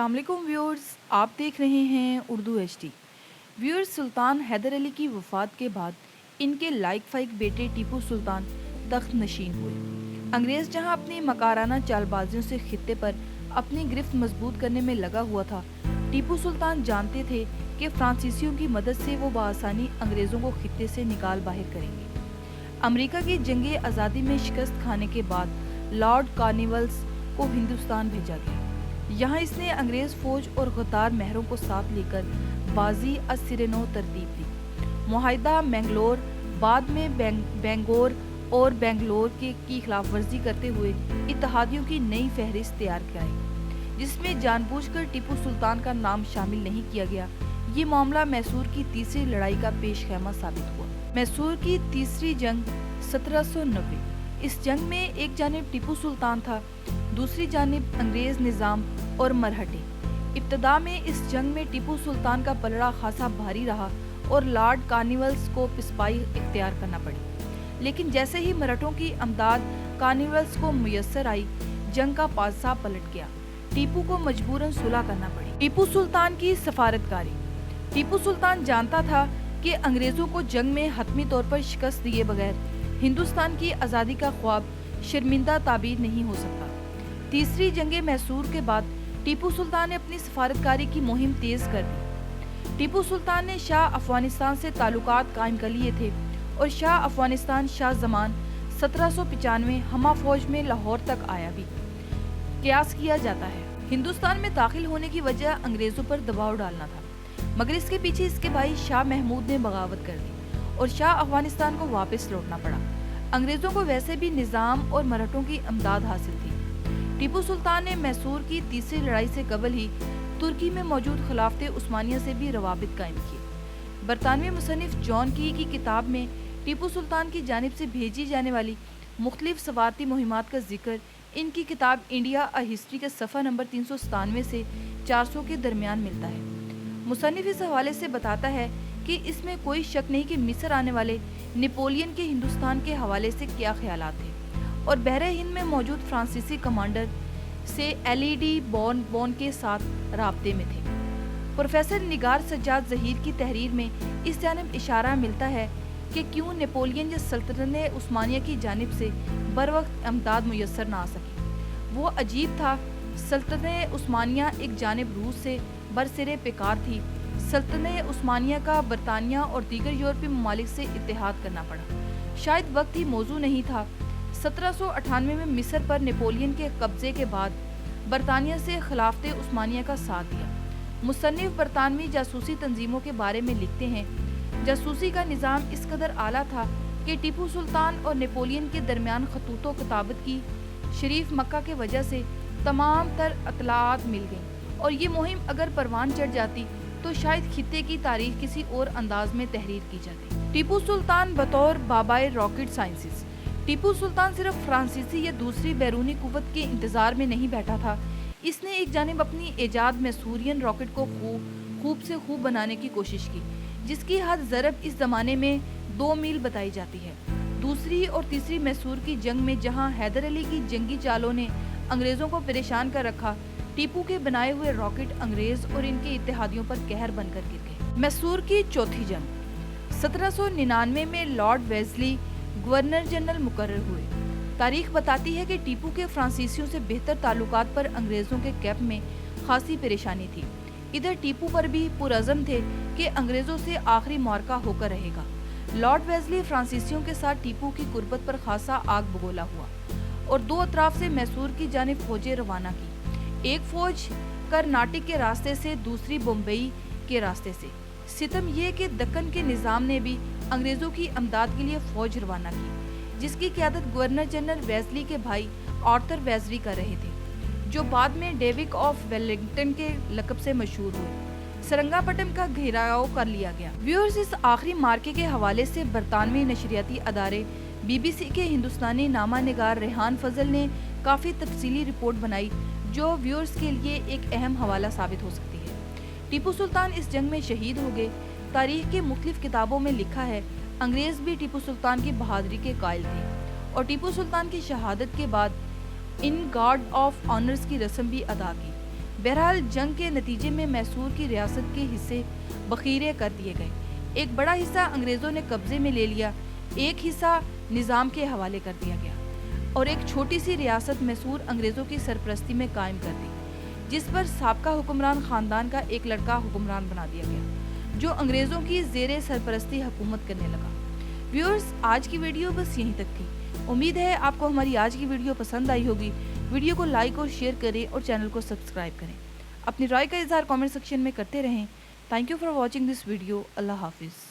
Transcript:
अस्सलाम वालेकुम व्यूअर्स, आप देख रहे हैं उर्दू एचडी। व्यूअर्स, सुल्तान हैदर अली की वफ़ात के बाद इनके लाइक फ़ाइक बेटे टीपू सुल्तान तख्त नशीन हुए। अंग्रेज़ जहां अपनी मकाराना चालबाजियों से खित्ते पर अपनी गिरफ्त मजबूत करने में लगा हुआ था, टीपू सुल्तान जानते थे कि फ्रांसीसियों की मदद से वो बआसानी अंग्रेज़ों को खित्ते से निकाल बाहर करेंगे। अमेरिका की जंगे आज़ादी में शिकस्त खाने के बाद लॉर्ड कॉर्नवालिस को हिंदुस्तान भेजा गया। यहाँ इसने अंग्रेज़ फ़ौज और गद्दार महरों को साथ लेकर बाजी असिरनो तरतीब दी। मुआहिदा मैंगलोर बाद में बेंगोर और बेंगलोर की खिलाफ वर्जी करते हुए इत्तेहादियों की नई फहरिस्त तैयार कराई, जिसमें जानबूझकर टीपू सुल्तान का नाम शामिल नहीं किया गया। ये मामला मैसूर की तीसरी लड़ाई का पेश खैमा साबित हुआ। मैसूर की तीसरी जंग 1790। इस जंग में एक जानिब टीपू सुल्तान था, दूसरी जानिब अंग्रेज निज़ाम और मरहटे। इब्तदा में इस जंग में टीपू सुल्तान का पलड़ा खासा भारी रहा और लॉर्ड कॉर्नवालिस को पिस्पाई इख्तियार करना पड़ी। लेकिन जैसे ही मराठों की अमदाद कॉर्नवालिस को मुयस्सर आई, जंग का पासा पलट गया। टीपू को मजबूरन सुलह करना पड़ी। टीपू सुल्तान की सफारतकारी। टीपू सुल्तान जानता था कि अंग्रेज़ों को जंग में हतमी तौर पर शिकस्त दिए बगैर हिंदुस्तान की आज़ादी का ख्वाब शर्मिंदा ताबीर नहीं हो सकता। तीसरी जंगे मैसूर के बाद टीपू सुल्तान ने अपनी सफारतकारी की मुहिम तेज कर दी। टीपू सुल्तान ने शाह अफगानिस्तान से ताल्लुकात कायम कर लिए थे और शाह अफगानिस्तान शाह जमान 1795 हमा फौज में लाहौर तक आया भी। कयास किया जाता है हिंदुस्तान में दाखिल होने की वजह अंग्रेज़ों पर दबाव डालना था, मगर इसके पीछे इसके भाई शाह महमूद ने बगावत कर दी और शाह अफगानिस्तान को वापस लौटना पड़ा। अंग्रेज़ों को वैसे भी निज़ाम और मराठों की अमदाद हासिल थी। टीपू सुल्तान ने मैसूर की तीसरी लड़ाई से कबल ही तुर्की में मौजूद खिलाफत उस्मानिया से भी रवाबित कायम किए। बरतानवी मुसन्निफ जॉन की किताब में टीपू सुल्तान की जानिब से भेजी जाने वाली मुख्तलिफ सवारती मुहिमात का जिक्र इनकी किताब इंडिया अ हिस्ट्री के सफ़ा नंबर 397 से 400 के दरमियान मिलता है। मुसन्निफ इस हवाले से बताता है कि इसमें कोई शक नहीं कि मिस्र आने वाले नेपोलियन के हिंदुस्तान के हवाले से क्या ख्यालात थे और बहरे हिंद में मौजूद फ्रांसीसी कमांडर से एलईडी बॉन के साथ राब्ते में थे। प्रोफेसर निगार सज्जाद ज़हीर की तहरीर में इस जानिब इशारा मिलता है कि क्यों नेपोलियन या सल्तनत उस्मानिया की जानिब से बर वक्त अमदाद मुयस्सर ना आ सकी। वो अजीब था। सल्तनत उस्मानिया एक जानिब रूस से बरसिरे पेकार थी। सल्तनत उस्मानिया का बरतानिया और दीगर यूरोपीय ममालिक से इत्तेहाद करना पड़ा। शायद वक्त ही मौजू नहीं था। 1798 में मिस्र पर नेपोलियन के कब्जे के बाद बरतानिया से खिलाफत उस्मानिया का साथ दिया। मुसन्निफ बरतानवी जासूसी तंजीमों के बारे में लिखते हैं, जासूसी का निज़ाम इस कदर आला था कि टीपू सुल्तान और नेपोलियन के दरमियान खतूतो किताबत की शरीफ मक्का के वजह से तमाम तर अतलात मिल गईं और ये मुहिम अगर परवान चढ़ जाती तो शायद खित्ते की तारीख किसी और अंदाज में तहरीर की जाती। टीपू सुल्तान बतौर बाबाए रॉकेट साइंसेस। टीपू सुल्तान सिर्फ फ्रांसीसी या दूसरी बैरूनी कुव्वत के इंतज़ार में नहीं बैठा था। इसने एक जानिब अपनी ईजाद मैसूरियन रॉकेट को खूब से खूब बनाने की कोशिश की, जिसकी हद ज़रब इस ज़माने में 2 मील बताई जाती है। दूसरी और तीसरी मैसूर की जंग में जहां हैदर अली की जंगी चालों ने अंग्रेज़ों को परेशान कर रखा, टीपू के बनाए हुए रॉकेट अंग्रेज़ और इनके इत्तेहादियों पर कहर बनकर गिर गए। मैसूर की चौथी जंग 1799 में लॉर्ड वेज़ली गवर्नर जनरल मुकर्रर हुए। तारीख बताती है कि टीपू के फ्रांसीसियों से बेहतर ताल्लुकात पर अंग्रेज़ों के कैंप में खासी परेशानी थी। इधर टीपू पर भी पुरअज़म थे कि अंग्रेज़ों से आखिरी मार्का होकर रहेगा। लॉर्ड वेज़ली फ्रांसीसियों के साथ टीपू की कुर्बत पर खासा आग बगोला हुआ और दो अतराफ से मैसूर की जानिब फौजें रवाना की। एक फौज कर्नाटक के रास्ते से, दूसरी बम्बई के रास्ते से। सितम यह कि दक्कन के निज़ाम ने भी अंग्रेज़ों की अमदाद के लिए फौज रवाना की, जिसकी क़यादत गवर्नर जनरल वेज़ली के भाई आर्थर वेज़ली कर रहे थे, जो बाद में डेविक ऑफ वेलिंगटन के लक़ब से मशहूर हुए। सरंगापटम का घेराव कर लिया गया। व्यूअर्स, इस आखिरी मार्के के हवाले से बरतानवी नशरियाती अदारे BBC के हिंदुस्तानी नामा निगार रेहान फजल ने काफ़ी तफसीली रिपोर्ट बनाई, जो व्यूअर्स के लिए एक अहम हवाला साबित हो सकती है। टीपू सुल्तान इस जंग में शहीद हो गए। तारीख के मुख्तलिफ किताबों में लिखा है, अंग्रेज़ भी टीपू सुल्तान की बहादुरी के कायल थे और टीपू सुल्तान की शहादत के बाद इन गार्ड ऑफ ऑनर्स की रस्म भी अदा की। بہرحال جنگ کے نتیجے میں میسور کی ریاست کے حصے بخیرے کر دیے گئے، ایک بڑا حصہ انگریزوں نے قبضے میں لے لیا، ایک حصہ نظام کے حوالے کر دیا گیا اور ایک چھوٹی سی ریاست میسور انگریزوں کی سرپرستی میں قائم کر دی، جس پر سابقہ حکمران خاندان کا ایک لڑکا حکمران بنا دیا گیا جو انگریزوں کی زیر سرپرستی حکومت کرنے لگا۔ ویورز، آج کی ویڈیو بس یہیں تک تھی۔ امید ہے آپ کو ہماری آج کی ویڈیو پسند آئی ہوگی۔ ویڈیو کو لائک اور شیئر کریں اور چینل کو سبسکرائب کریں۔ اپنی رائے کا اظہار کامنٹ سیکشن میں کرتے رہیں۔ Thank you for watching this video. اللہ حافظ۔